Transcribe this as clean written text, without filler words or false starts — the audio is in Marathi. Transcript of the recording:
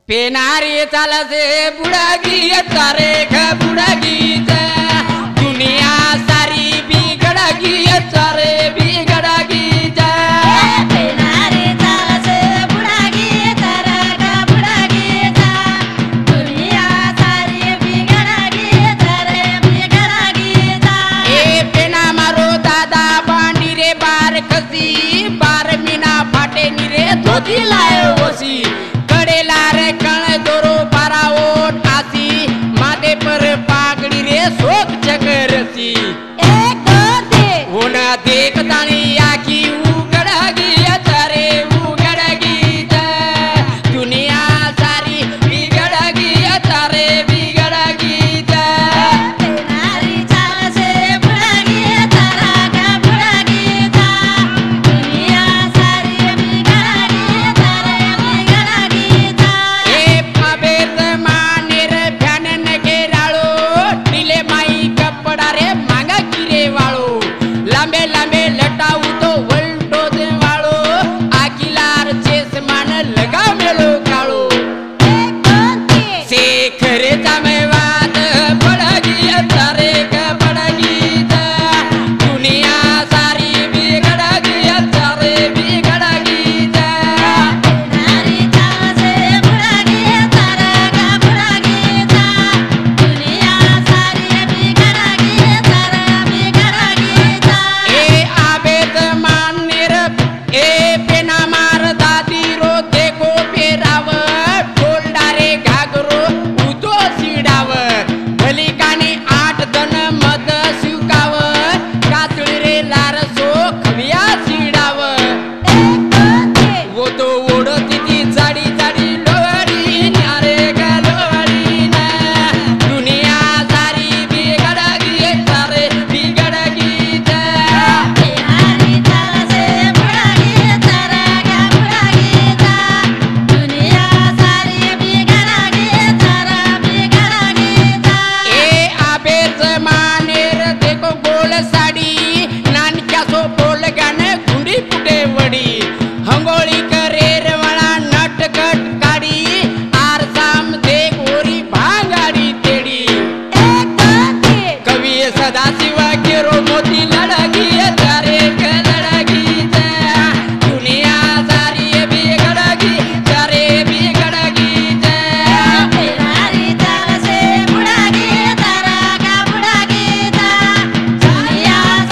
पेनारी चालसे बुडागी चारे ख बुडागी दुनिया सारी बिगडागी चारे बिगडागी पेनारी चालसे बुडागी चारे ख बुडागी दुनिया सारी बिगडागी चारे बिगडागी ए पेना मारो दादा बांडी रे बार खसी बार मीना फाटे नी रे धोती लायो